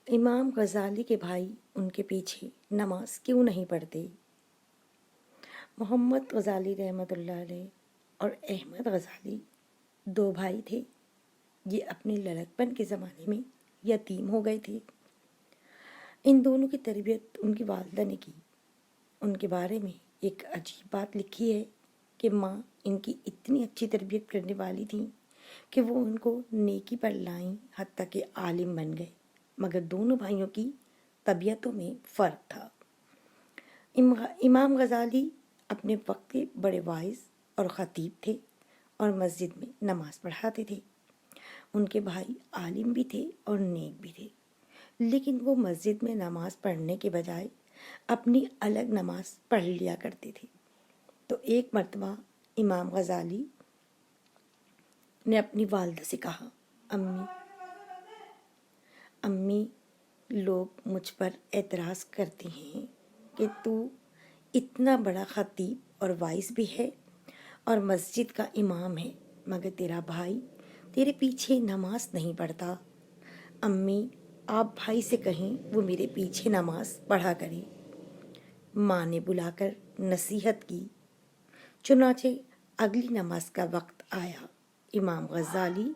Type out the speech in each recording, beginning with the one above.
امام غزالی کے بھائی ان کے پیچھے نماز کیوں نہیں پڑھتے؟ محمد غزالی رحمۃ اللہ علیہ اور احمد غزالی دو بھائی تھے۔ یہ اپنے لڑکپن کے زمانے میں یتیم ہو گئے تھے۔ ان دونوں کی تربیت ان کی والدہ نے کی۔ ان کے بارے میں ایک عجیب بات لکھی ہے کہ ماں ان کی اتنی اچھی تربیت کرنے والی تھیں کہ وہ ان کو نیکی پر لائیں، حتیٰ کہ عالم بن گئے، مگر دونوں بھائیوں کی طبیعتوں میں فرق تھا۔ امام غزالی اپنے وقت کے بڑے واعظ اور خطیب تھے اور مسجد میں نماز پڑھاتے تھے۔ ان کے بھائی عالم بھی تھے اور نیک بھی تھے، لیکن وہ مسجد میں نماز پڑھنے کے بجائے اپنی الگ نماز پڑھ لیا کرتے تھے۔ تو ایک مرتبہ امام غزالی نے اپنی والدہ سے کہا، امی لوگ مجھ پر اعتراض کرتے ہیں کہ تو اتنا بڑا خطیب اور واعظ بھی ہے اور مسجد کا امام ہے، مگر تیرا بھائی تیرے پیچھے نماز نہیں پڑھتا۔ امی آپ بھائی سے کہیں وہ میرے پیچھے نماز پڑھا کرے۔ ماں نے بلا کر نصیحت کی۔ چنانچہ اگلی نماز کا وقت آیا۔ امام غزالی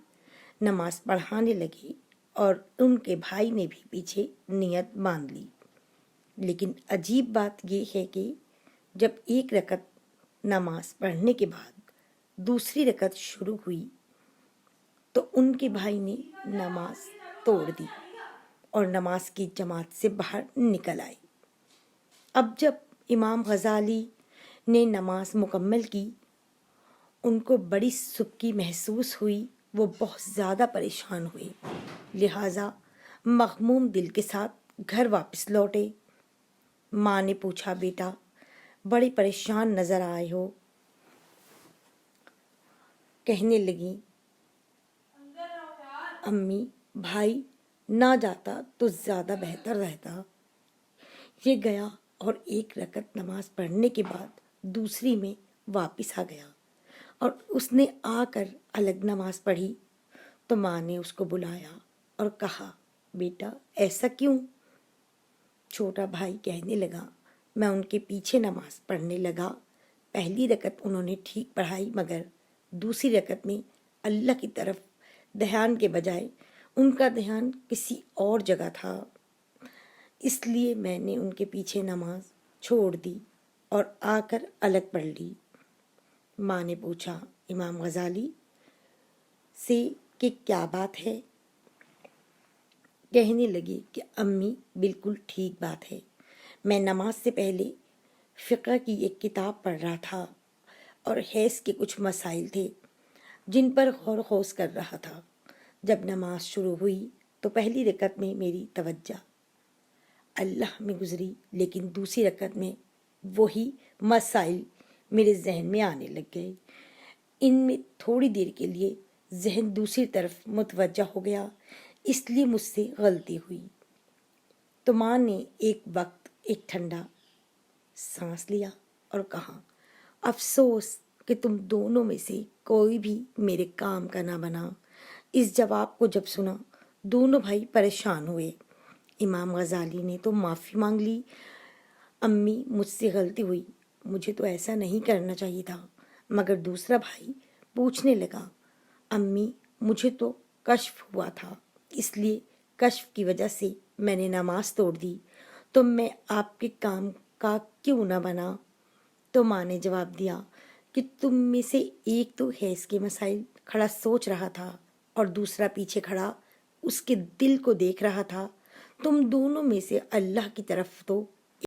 نماز پڑھانے لگے اور ان کے بھائی نے بھی پیچھے نیت باندھ لی۔ لیکن عجیب بات یہ ہے کہ جب ایک رکعت نماز پڑھنے کے بعد دوسری رکعت شروع ہوئی تو ان کے بھائی نے نماز توڑ دی اور نماز کی جماعت سے باہر نکل آئے۔ اب جب امام غزالی نے نماز مکمل کی، ان کو بڑی سبکی محسوس ہوئی۔ وہ بہت زیادہ پریشان ہوئے، لہٰذا مغموم دل کے ساتھ گھر واپس لوٹے۔ ماں نے پوچھا، بیٹا بڑے پریشان نظر آئے ہو؟ کہنے لگی، امی بھائی نہ جاتا تو زیادہ بہتر رہتا۔ یہ گیا اور ایک رکعت نماز پڑھنے کے بعد دوسری میں واپس آ گیا اور اس نے آ کر الگ نماز پڑھی تو ماں نے اس کو بلایا اور کہا، بیٹا ایسا کیوں؟ چھوٹا بھائی کہنے لگا، میں ان کے پیچھے نماز پڑھنے لگا۔ پہلی رکعت انہوں نے ٹھیک پڑھائی، مگر دوسری رکعت میں اللہ کی طرف دھیان کے بجائے ان کا دھیان کسی اور جگہ تھا، اس لیے میں نے ان کے پیچھے نماز چھوڑ دی اور آ کر الگ پڑھ لی۔ ماں نے پوچھا امام غزالی سے کہ کیا بات ہے؟ کہنے لگے کہ امی بالکل ٹھیک بات ہے، میں نماز سے پہلے فقہ کی ایک کتاب پڑھ رہا تھا اور حیض کے کچھ مسائل تھے جن پر غور و خوض کر رہا تھا۔ جب نماز شروع ہوئی تو پہلی رکعت میں میری توجہ اللہ میں گزری، لیکن دوسری رکعت میں وہی مسائل میرے ذہن میں آنے لگ گئے۔ ان میں تھوڑی دیر کے لیے ذہن دوسری طرف متوجہ ہو گیا، اس لیے مجھ سے غلطی ہوئی۔ تو ماں نے ایک وقت ایک ٹھنڈا سانس لیا اور کہا، افسوس کہ تم دونوں میں سے کوئی بھی میرے کام کا نہ بنا۔ اس جواب کو جب سنا دونوں بھائی پریشان ہوئے۔ امام غزالی نے تو معافی مانگ لی، امی مجھ سے غلطی ہوئی، مجھے تو ایسا نہیں کرنا چاہیے تھا۔ مگر دوسرا بھائی پوچھنے لگا، امی مجھے تو کشف ہوا تھا، اس لیے کشف کی وجہ سے میں نے نماز توڑ دی، تو میں آپ کے کام کا کیوں نہ بنا؟ تو ماں نے جواب دیا کہ تم میں سے ایک تو حیض کے مسائل کھڑا سوچ رہا تھا اور دوسرا پیچھے کھڑا اس کے دل کو دیکھ رہا تھا۔ تم دونوں میں سے اللہ کی طرف تو